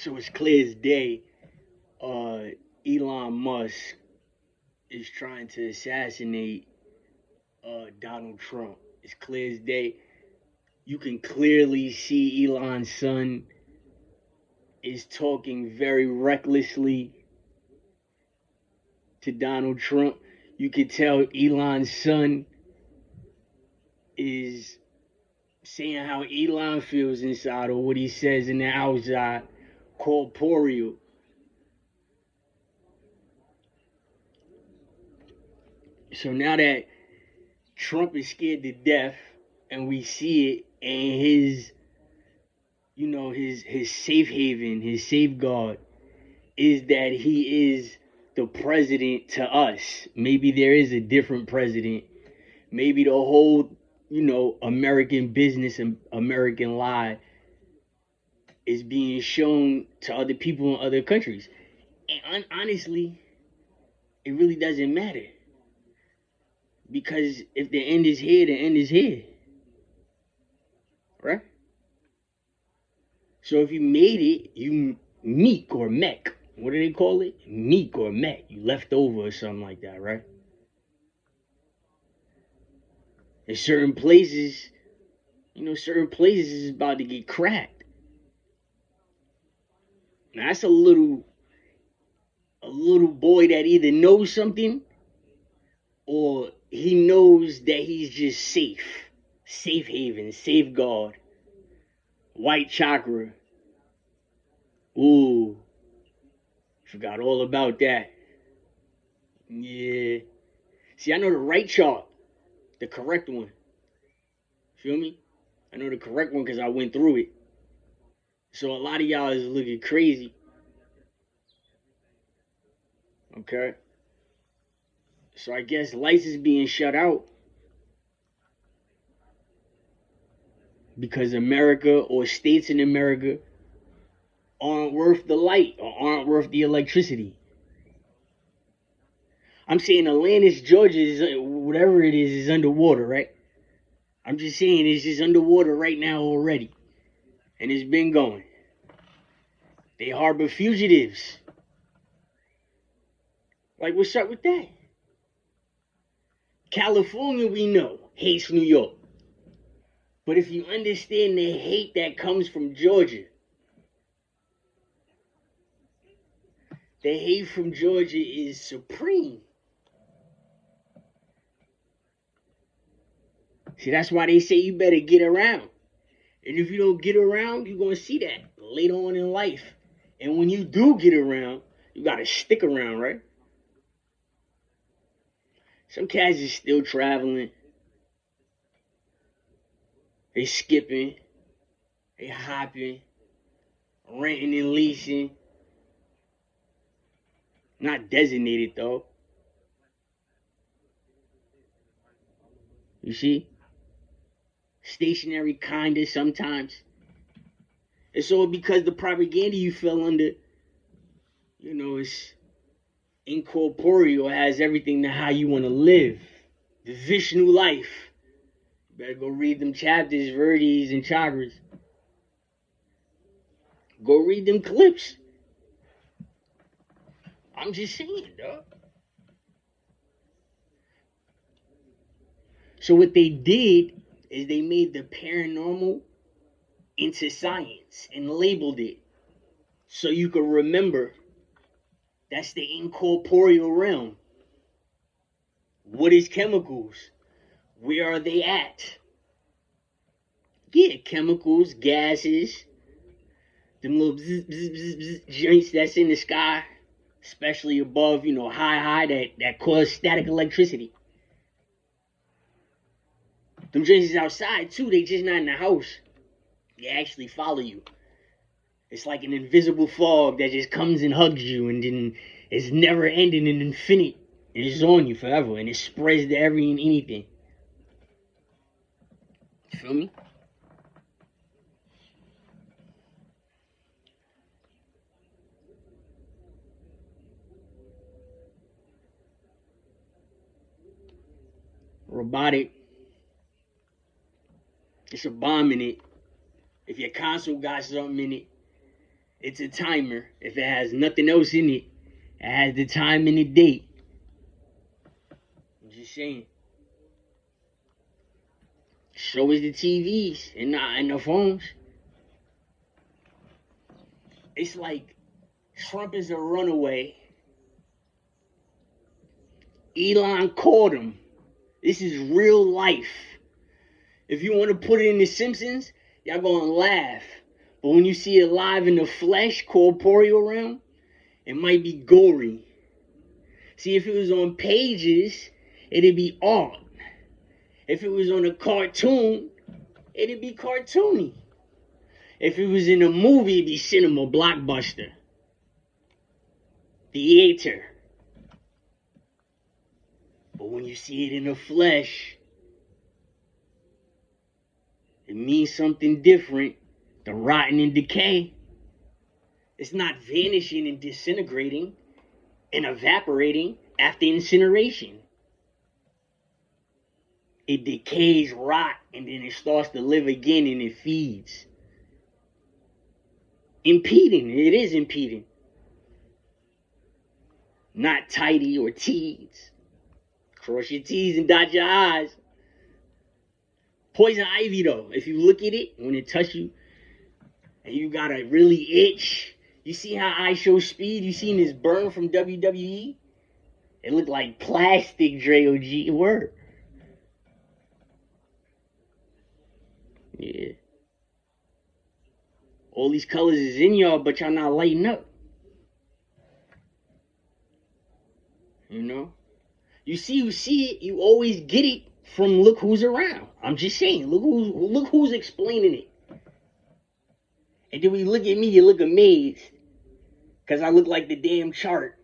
So it's clear as day. Elon Musk is trying to assassinate Donald Trump. It's clear as day. You can clearly see Elon's son is talking very recklessly to Donald Trump. You can tell Elon's son is saying how Elon feels inside or what he says in the outside, corporeal. So now that Trump is scared to death and we see it, and his safe haven, his safeguard is that he is the president to us. Maybe there is a different president. Maybe the whole, American business and American lie is being shown to other people in other countries. And honestly, it really doesn't matter. Because if the end is here, the end is here. Right? So if you made it, you meek or mech. What do they call it? Meek or mech. You left over or something like that, right? In certain places is about to get cracked. Now that's a little boy that either knows something or he knows that he's just safe. Safe haven, safeguard, white chakra. Ooh, forgot all about that. Yeah. See, I know the right chart, the correct one. Feel me? I know the correct one because I went through it. So a lot of y'all is looking crazy. Okay? So I guess lights is being shut out because America or states in America aren't worth the light or aren't worth the electricity. I'm saying Atlantis, Georgia, whatever it is underwater, right? I'm just saying it's just underwater right now already. And it's been going. They harbor fugitives. Like, what's up with that? California, we know, hates New York. But if you understand the hate that comes from Georgia, the hate from Georgia is supreme. See, that's why they say you better get around. And if you don't get around, you're going to see that later on in life. And when you do get around, you got to stick around, right? Some cats is still traveling. They skipping. They hopping. Renting and leasing. Not designated, though. You see? Stationary kinda sometimes. It's all because the propaganda you fell under, it's incorporeal, has everything to how you want to live. The Vishnu life. You better go read them chapters, Verdis and Chakras. Go read them clips. I'm just saying, dog. So what they did is they made the paranormal into science and labeled it so you could remember that's the incorporeal realm. What is chemicals? Where are they at? Yeah, chemicals, gases, them little bzz, bzz, bzz, bzz, joints that's in the sky, especially above, high, that cause static electricity. Them joints is outside too, they just not in the house. They actually follow you. It's like an invisible fog that just comes and hugs you and then it's never ending and infinite. And it's on you forever and it spreads to every and anything. You feel me? Robotic. It's a bomb in it. If your console got something in it, It's a timer. If it has nothing else in it, it has the time and the date. I'm just saying. So is the TVs and the phones. It's like Trump is a runaway. Elon caught him. This is real life. If you want to put it in The Simpsons, y'all gonna laugh. But when you see it live in the flesh, corporeal realm, it might be gory. See, if it was on pages, it'd be art. If it was on a cartoon, it'd be cartoony. If it was in a movie, it'd be cinema, blockbuster, theater. But when you see it in the flesh, it means something different than rotting and decay. It's not vanishing and disintegrating and evaporating after incineration. It decays, rot, and then it starts to live again and it feeds. Impeding. It is impeding. Not tidy or T's. Cross your T's and dot your I's. Poison ivy, though, if you look at it, when it touch you, and you got a really itch, you see how I Show Speed? You seen this burn from WWE? It looked like plastic, Dre OG. Word. Yeah. All these colors is in y'all, but y'all not lighting up. You know? You see it, you always get it from look who's around. I'm just saying, look who's explaining it. And then when you look at me, you look amazed. Because I look like the damn chart.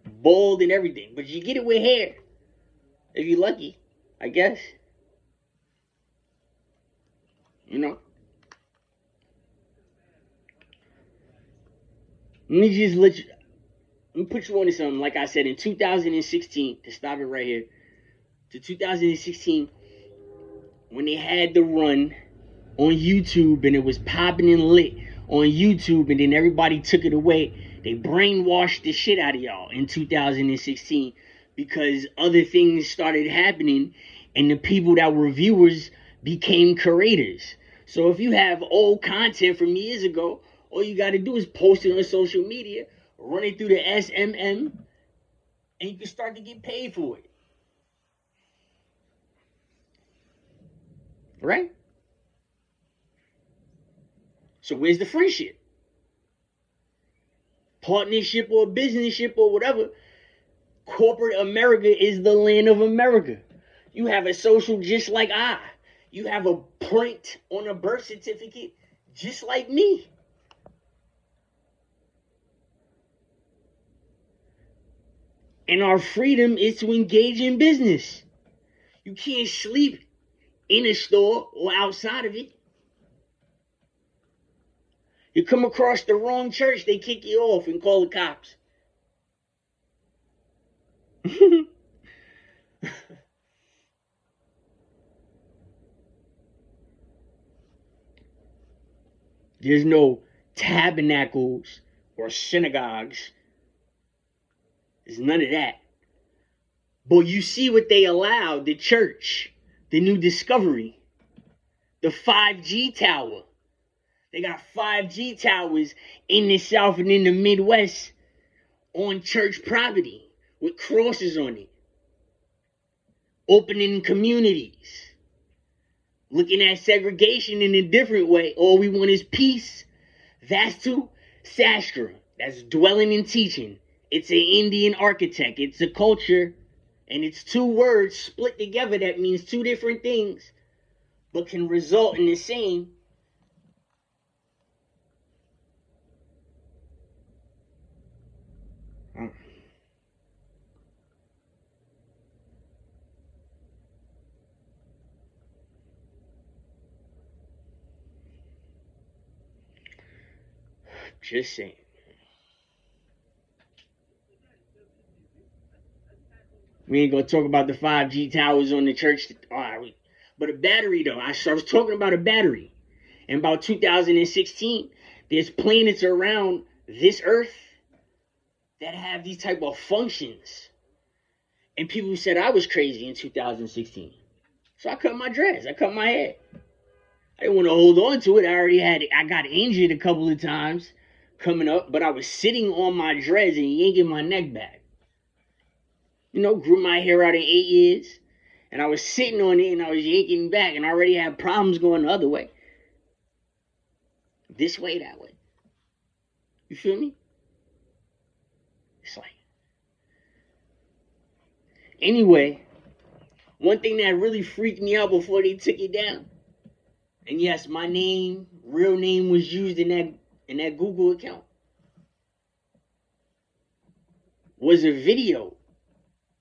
Bald and everything. But you get it with hair. If you're lucky, I guess. You know? Let me put you on to something. Like I said, in 2016, to stop it right here, to 2016, when they had the run on YouTube and it was popping and lit on YouTube and then everybody took it away, they brainwashed the shit out of y'all in 2016 because other things started happening and the people that were viewers became creators. So if you have old content from years ago, all you got to do is post it on social media, run it through the SMM, and you can start to get paid for it. Right? So where's the friendship? Partnership or businessship or whatever. Corporate America is the land of America. You have a social just like I. You have a print on a birth certificate just like me. And our freedom is to engage in business. You can't sleep in a store or outside of it. You come across the wrong church, they kick you off and call the cops. There's no tabernacles or synagogues. There's none of that. But you see what they allowed, the church, the new discovery, the 5G tower. They got 5G towers in the South and in the Midwest on church property with crosses on it. Opening communities. Looking at segregation in a different way. All we want is peace. Vastu Sastra. That's dwelling and teaching. It's an Indian architect. It's a culture. And it's two words split together that means two different things. But can result in the same. Just saying. We ain't gonna talk about the 5G towers on the church. All right, but a battery though. I was talking about a battery. And about 2016, there's planets around this Earth that have these type of functions. And people said I was crazy in 2016. So I cut my dreads. I cut my hair. I didn't want to hold on to it. I got injured a couple of times coming up, but I was sitting on my dreads and yanking my neck back. You know, grew my hair out in 8 years. And I was sitting on it and I was yanking back and I already had problems going the other way. This way, that way. You feel me? It's like. Anyway, one thing that really freaked me out before they took it down. And yes, my name, real name was used in that Google account. Was a video.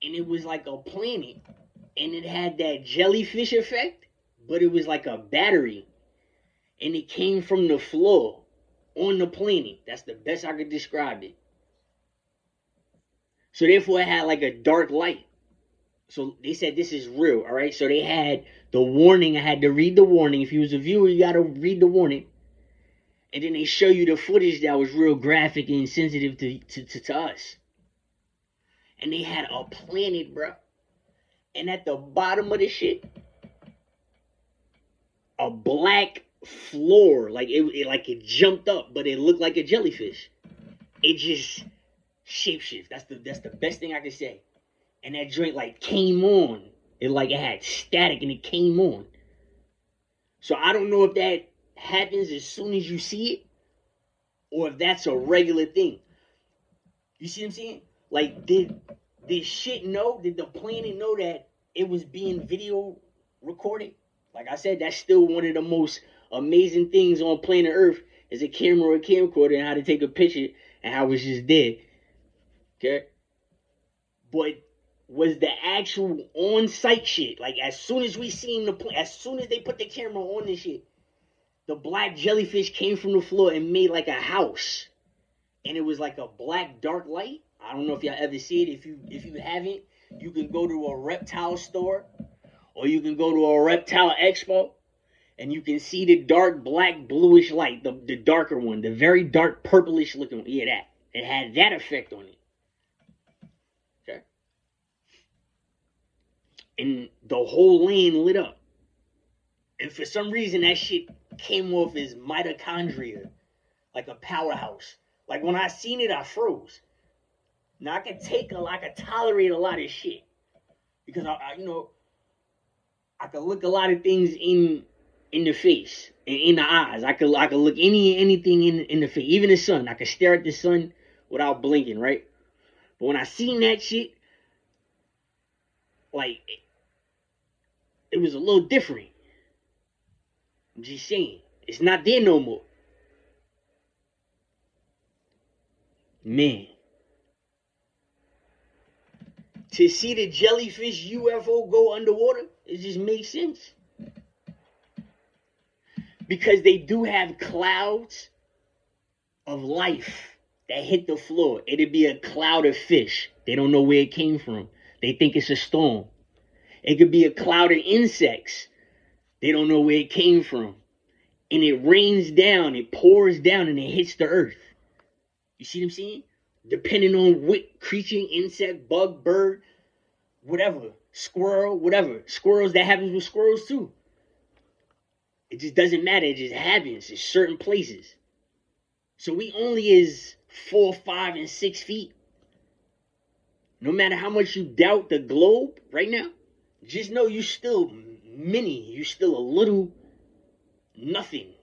And it was like a planet. And it had that jellyfish effect. But it was like a battery. And it came from the floor on the planet. That's the best I could describe it. So therefore it had like a dark light. So they said this is real, all right? So they had the warning. I had to read the warning. If you was a viewer, you got to read the warning. And then they show you the footage that was real graphic and sensitive to us. And they had a planet, bro. And at the bottom of the shit, a black floor, like it jumped up, but it looked like a jellyfish. It just shapeshift. That's the best thing I can say. And that joint like came on. It had static and it came on. So I don't know if that happens as soon as you see it, or if that's a regular thing. You see what I'm saying? Like, did the planet know that it was being video recorded? Like I said, that's still one of the most amazing things on planet Earth is a camera or a camcorder and how to take a picture and how it's just there. Okay? But was the actual on-site shit, like as soon as we seen as soon as they put the camera on this shit, the black jellyfish came from the floor and made like a house. And it was like a black dark light. I don't know if y'all ever see it. If you haven't, you can go to a reptile store or you can go to a reptile expo and you can see the dark black bluish light, the darker one, the very dark purplish looking one. Yeah, that. It had that effect on it. Okay. And the whole land lit up. And for some reason that shit came off as mitochondria, like a powerhouse. Like when I seen it, I froze. Now I can tolerate a lot of shit because I can look a lot of things in the face, in the eyes. I could look anything in the face, even the sun. I could stare at the sun without blinking, right? But when I seen that shit, like it was a little different. I'm just saying, it's not there no more. Man. To see the jellyfish UFO go underwater, it just makes sense. Because they do have clouds of life that hit the floor. It'd be a cloud of fish. They don't know where it came from. They think it's a storm. It could be a cloud of insects. They don't know where it came from. And it rains down, it pours down, and it hits the earth. You see what I'm saying? Depending on what creature, insect, bug, bird, whatever, squirrel, whatever. Squirrels, that happens with squirrels too. It just doesn't matter. It just happens in certain places. So we only is 4, 5, and 6 feet. No matter how much you doubt the globe right now, just know you still mini. You still a little nothing.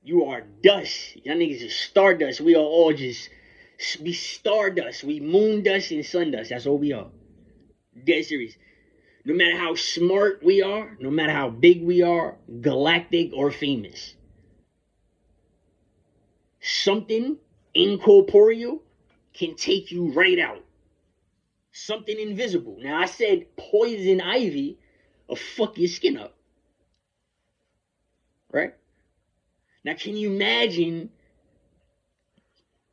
You are dust. Y'all niggas is stardust. We are all just be stardust. We moon dust and sun dust. That's all we are. Dead serious. No matter how smart we are, no matter how big we are, galactic or famous, something incorporeal can take you right out. Something invisible. Now I said poison ivy will fuck your skin up. Right? Now can you imagine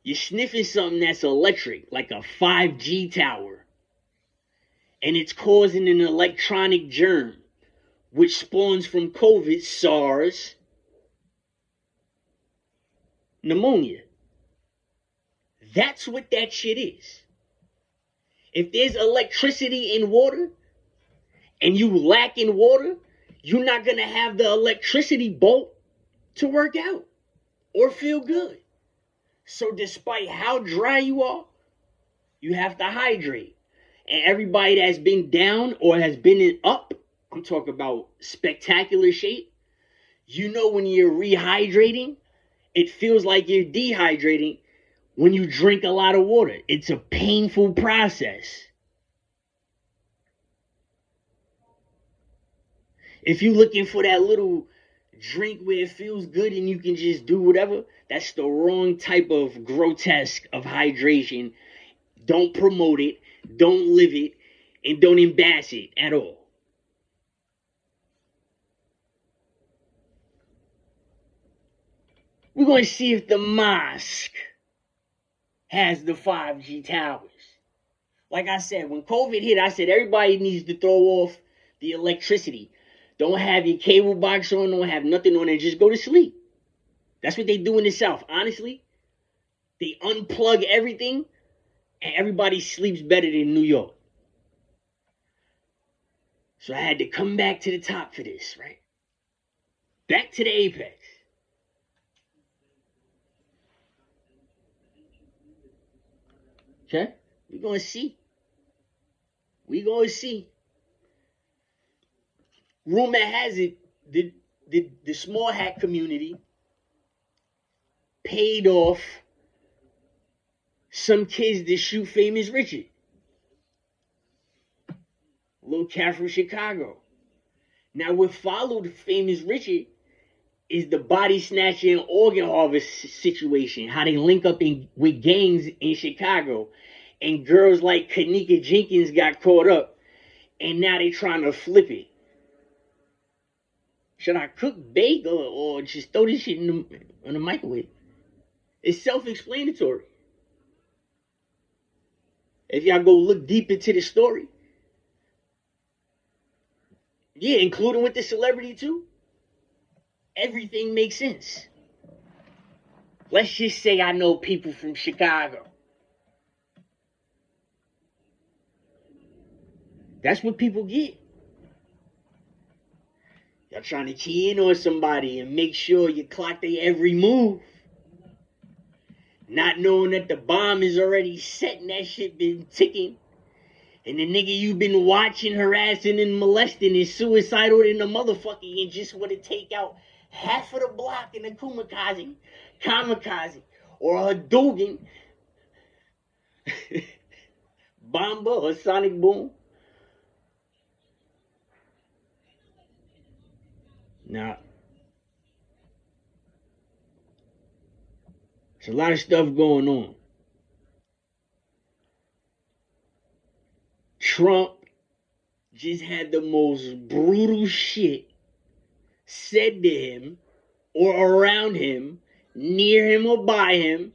you're sniffing something that's electric, like a 5G tower, and it's causing an electronic germ, which spawns from COVID, SARS, pneumonia. That's what that shit is. If there's electricity in water and you lack in water, you're not going to have the electricity bolt to work out or feel good. So despite how dry you are, you have to hydrate. And everybody that's been down or has been in up, I'm talking about spectacular shape, you know when you're rehydrating, it feels like you're dehydrating when you drink a lot of water. It's a painful process. If you're looking for that little drink where it feels good and you can just do whatever, that's the wrong type of grotesque of hydration. Don't promote it, don't live it, and don't embass it at all. We're going to see if the mosque has the 5G towers. Like I said, when COVID hit, I said everybody needs to throw off the electricity. Don't have your cable box on, don't have nothing on, and just go to sleep. That's what they do in the South. Honestly, they unplug everything, and everybody sleeps better than New York. So I had to come back to the top for this, right? Back to the apex. Okay? We're going to see. We're going to see. Rumor has it, the small hat community paid off some kids to shoot Famous Richard. A little cat from Chicago. Now, what followed Famous Richard is the body snatcher and organ harvest situation. How they link up with gangs in Chicago. And girls like Kanika Jenkins got caught up. And now they trying to flip it. Should I cook, bake, or just throw this shit in the microwave? It's self-explanatory. If y'all go look deep into the story. Yeah, including with the celebrity too. Everything makes sense. Let's just say I know people from Chicago. That's what people get. Y'all trying to key in on somebody and make sure you clock their every move. Not knowing that the bomb is already set and that shit been ticking. And the nigga you been watching, harassing, and molesting is suicidal in the motherfucker and just want to take out half of the block in a kamikaze, or a Hadouken, Bomba, or Sonic Boom. Now, there's a lot of stuff going on. Trump just had the most brutal shit said to him or around him, near him or by him,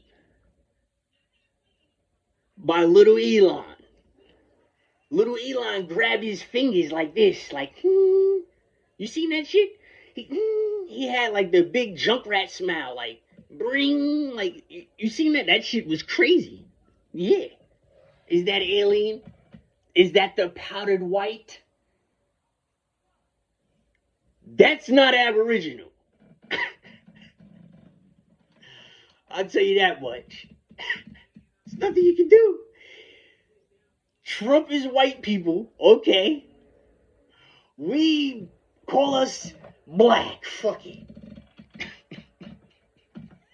by little Elon. Little Elon grabbed his fingers like this, like, You seen that shit? He had like the big Junkrat smile, like, bring, like, you seen that? That shit was crazy. Yeah. Is that alien? Is that the powdered white? That's not Aboriginal. I'll tell you that much. There's nothing you can do. Trump is white people, okay. We call us black. Fuck it.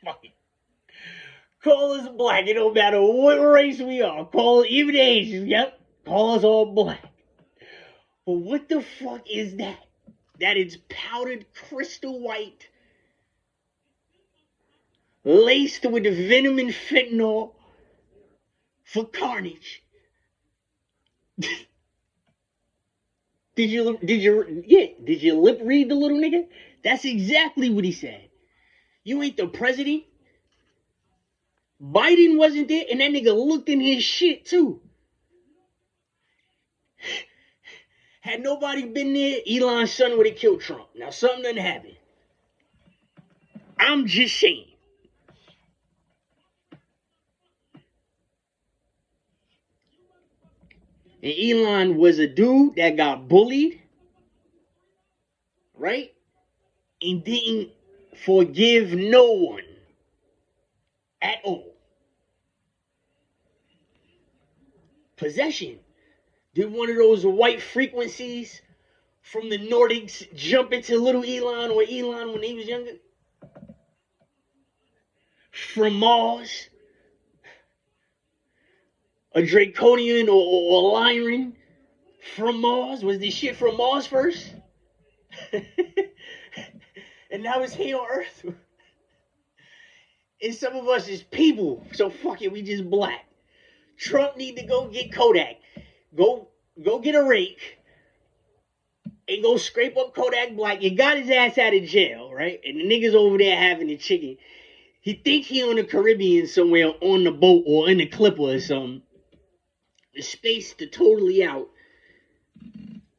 Fuck it. Call us black. It don't matter what race we are. Call even Asians. Yep. Call us all black. But what the fuck is that? That is powdered crystal white, laced with venom and fentanyl for carnage. Did you lip read the little nigga? That's exactly what he said. You ain't the president. Biden wasn't there, and that nigga looked in his shit too. Had nobody been there, Elon's son would have killed Trump. Now something done happened. I'm just saying. And Elon was a dude that got bullied, right? And didn't forgive no one at all. Possession. Did one of those white frequencies from the Nordics jump into little Elon or Elon when he was younger? From Mars? A Draconian or Lyran from Mars? Was this shit from Mars first? And now it's here on Earth. And some of us is people, so fuck it, we just black. Trump need to go get Kodak. Go get a rake and go scrape up Kodak Black. You got his ass out of jail, right? And the nigga's over there having the chicken. He think he on the Caribbean somewhere on the boat or in the Clipper or something. The space to totally out.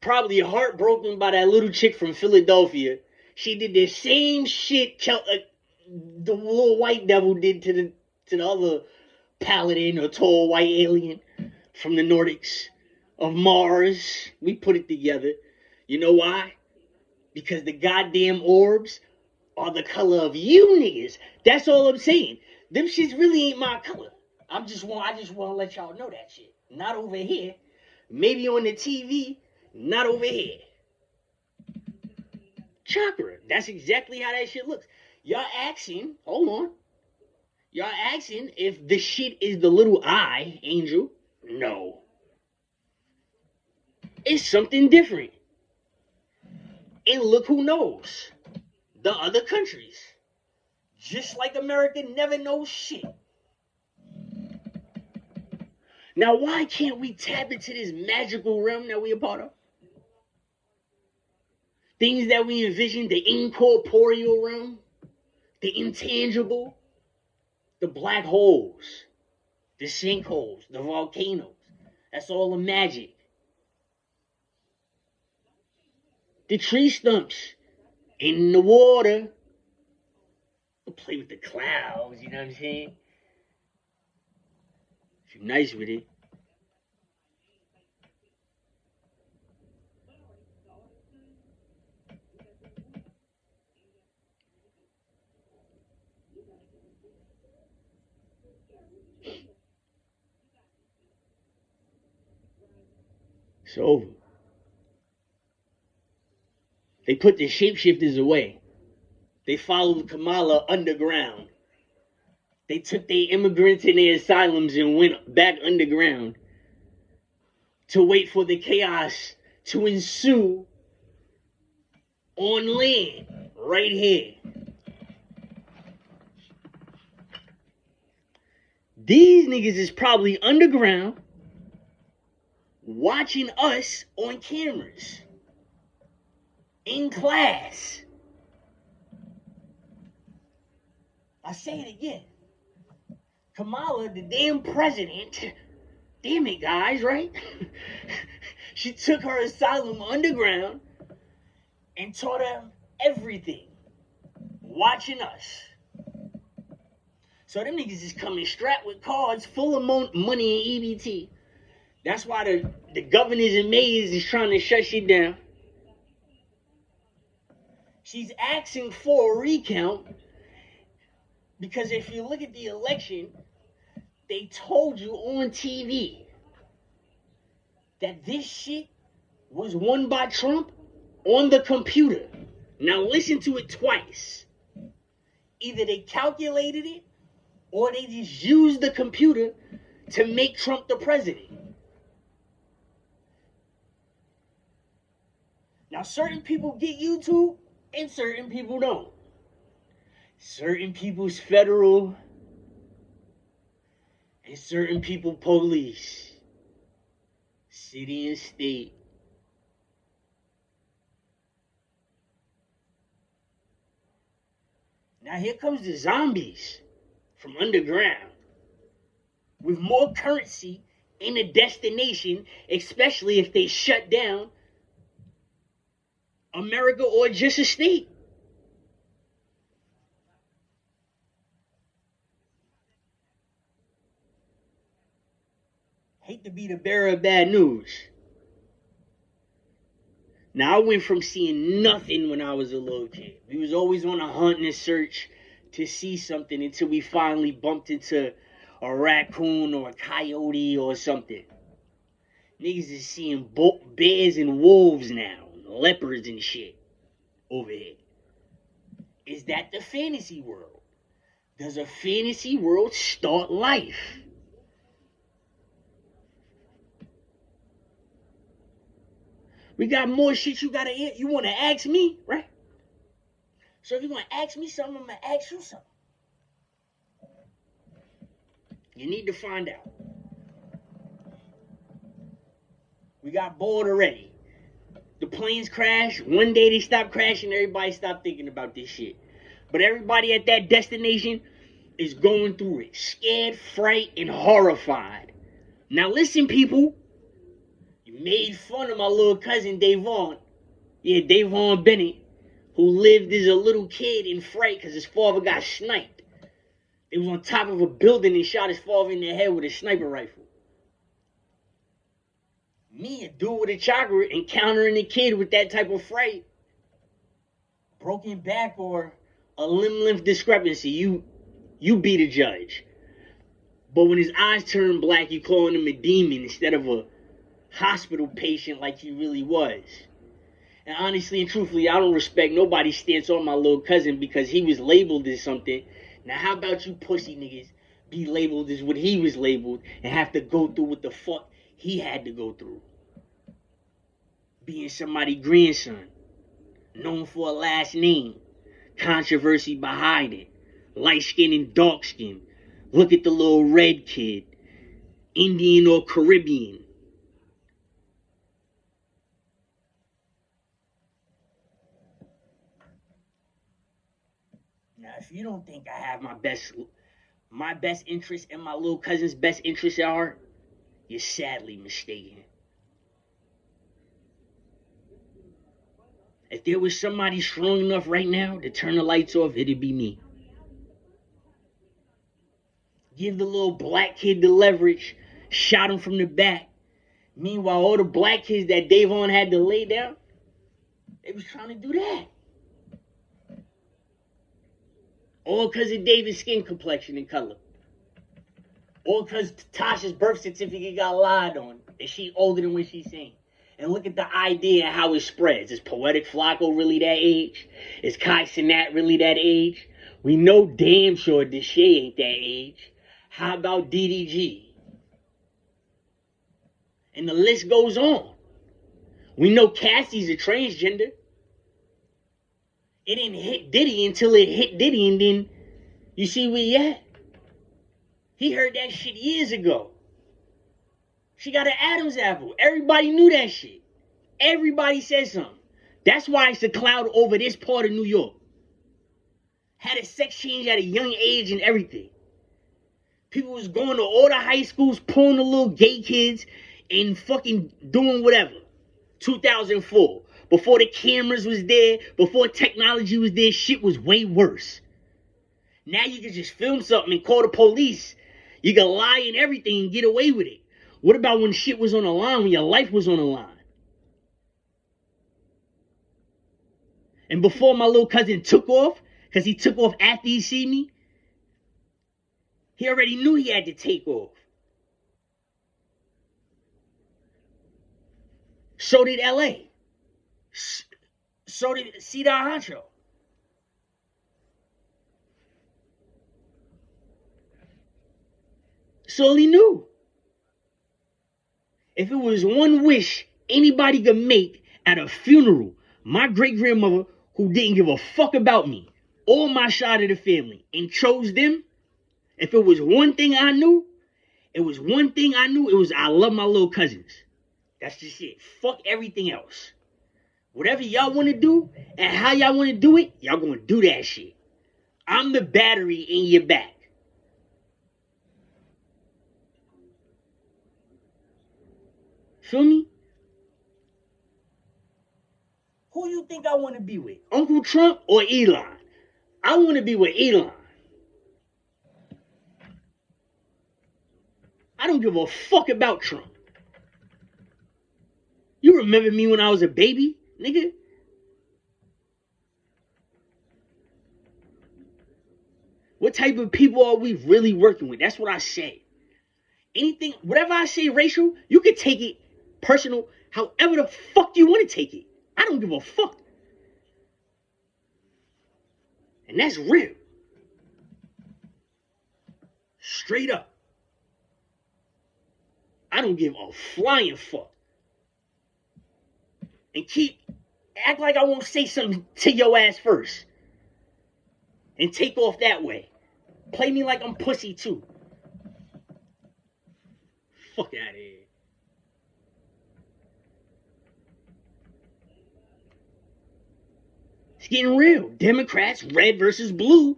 Probably heartbroken by that little chick from Philadelphia. She did the same shit the little white devil did to the other paladin or tall white alien from the Nordics of Mars. We put it together. You know why? Because the goddamn orbs are the color of you niggas. That's all I'm saying. Them shits really ain't my color. I just want to let y'all know that shit. Not over here. Maybe on the TV. Not over here. Chakra. That's exactly how that shit looks. Y'all asking, hold on. Y'all asking if the shit is the little eye, Angel. No. It's something different. And look who knows. The other countries. Just like America never knows shit. Now, why can't we tap into this magical realm that we a part of? Things that we envision, the incorporeal realm, the intangible, the black holes, the sinkholes, the volcanoes. That's all the magic. The tree stumps in the water. We'll play with the clouds, you know what I'm saying? If you're nice with it. It's over. They put the shapeshifters away. They followed Kamala underground. They took their immigrants in their asylums and went back underground to wait for the chaos to ensue on land right here. These niggas is probably underground watching us on cameras in class. I say it again. Kamala, the damn president, damn it, guys, right? She took her asylum underground and taught them everything, watching us. So them niggas is coming strapped with cards full of money and EBT. That's why the governors and mayors is trying to shut shit down. She's asking for a recount because if you look at the election, they told you on TV that this shit was won by Trump on the computer. Now listen to it twice. Either they calculated it or they just used the computer to make Trump the president. Now certain people get YouTube and certain people don't. Certain people's federal and certain people police, city and state. Now here comes the zombies from underground with more currency in a destination, especially if they shut down America or just a state. Hate to be the bearer of bad news. Now, I went from seeing nothing when I was a little kid. We was always on a hunt and a search to see something until we finally bumped into a raccoon or a coyote or something. Niggas is seeing bears and wolves now, leopards and shit over here. Is that the fantasy world? Does a fantasy world start life? We got more shit you want to ask me, right? So if you want to ask me something, I'm going to ask you something. You need to find out. We got bored already. The planes crashed. One day they stopped crashing. Everybody stopped thinking about this shit. But everybody at that destination is going through it. Scared, fright, and horrified. Now listen, people. You made fun of my little cousin, Davon. Yeah, Davon Bennett, who lived as a little kid in fright because his father got sniped. They was on top of a building and shot his father in the head with a sniper rifle. Me, a dude with a chakra, encountering a kid with that type of fright, broken back or a limb discrepancy, you be the judge. But when his eyes turn black, you calling him a demon instead of a hospital patient like he really was. And honestly and truthfully, I don't respect nobody's stance on my little cousin because he was labeled as something. Now, how about you pussy niggas be labeled as what he was labeled and have to go through what the fuck he had to go through? Being somebody's grandson, known for a last name, controversy behind it, light skin and dark skin. Look at the little red kid, Indian or Caribbean. Now, if you don't think I have my best interest and my little cousin's best interest at heart, you're sadly mistaken. If there was somebody strong enough right now to turn the lights off, it'd be me. Give the little black kid the leverage, shot him from the back. Meanwhile, all the black kids that Davon had to lay down, they was trying to do that. All because of David's skin complexion and color. All because Tasha's birth certificate got lied on. And she older than when she's saying. And look at the idea and how it spreads. Is Poetic Flacco really that age? Is Kai Cenat really that age? We know damn sure Deshae ain't that age. How about DDG? And the list goes on. We know Cassie's a transgender. It didn't hit Diddy until it hit Diddy, and then you see where he at. He heard that shit years ago. She got an Adam's apple. Everybody knew that shit. Everybody said something. That's why it's a cloud over this part of New York. Had a sex change at a young age and everything. People was going to all the high schools, pulling the little gay kids and fucking doing whatever. 2004. Before the cameras was there, before technology was there, shit was way worse. Now you can just film something and call the police. You can lie and everything and get away with it. What about when shit was on the line, when your life was on the line? And before my little cousin took off, because he took off after he seen me, he already knew he had to take off. So did LA. So did Cedar Honcho. So he knew. If it was one wish anybody could make at a funeral, my great-grandmother, who didn't give a fuck about me or my side of the family, and chose them, if it was one thing I knew, it was I love my little cousins. That's just it. Fuck everything else. Whatever y'all want to do and how y'all want to do it, y'all going to do that shit. I'm the battery in your back. Feel me? Who you think I want to be with? Uncle Trump or Elon? I want to be with Elon. I don't give a fuck about Trump. You remember me when I was a baby, nigga? What type of people are we really working with? That's what I say. Anything, whatever I say racial, you can take it personal, however the fuck you want to take it. I don't give a fuck. And that's real. Straight up. I don't give a flying fuck. And act like I won't say something to your ass first. And take off that way. Play me like I'm pussy too. Fuck out of here. It's getting real. Democrats, red versus blue.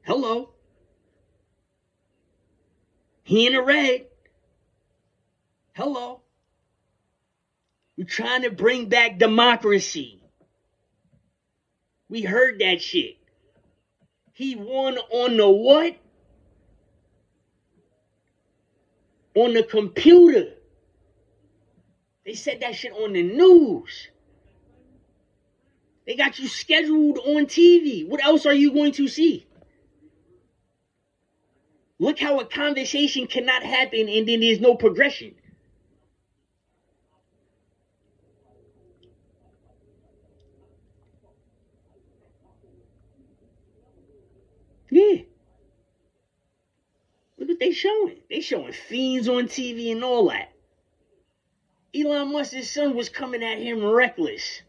Hello. He in the red. Hello. We're trying to bring back democracy. We heard that shit. He won on the what? On the computer. They said that shit on the news. They got you scheduled on TV. What else are you going to see? Look how a conversation cannot happen and then there's no progression. Yeah. Look what they showing. They showing fiends on TV and all that. Elon Musk's son was coming at him reckless.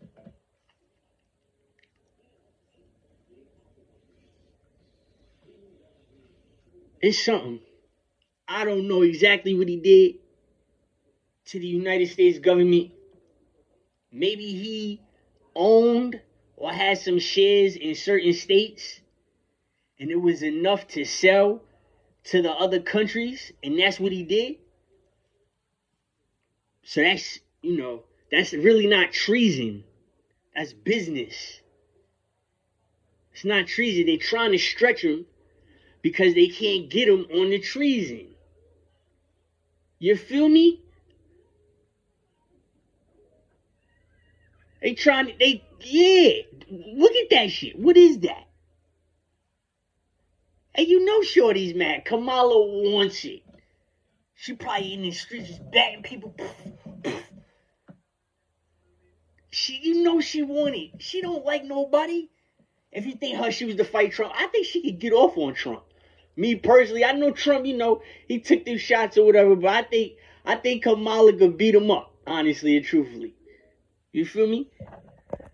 It's something. I don't know exactly what he did to the United States government. Maybe he owned or had some shares in certain states, and it was enough to sell to the other countries, and that's what he did. So that's, that's really not treason. That's business. It's not treason. They're trying to stretch him because they can't get him on the treason. You feel me? Look at that shit. What is that? And Shorty's mad. Kamala wants it. She probably in the streets just batting people. She want it. She don't like nobody. If you think she was to fight Trump, I think she could get off on Trump. Me personally, I know Trump, he took these shots or whatever, but I think Kamala could beat him up, honestly and truthfully. You feel me?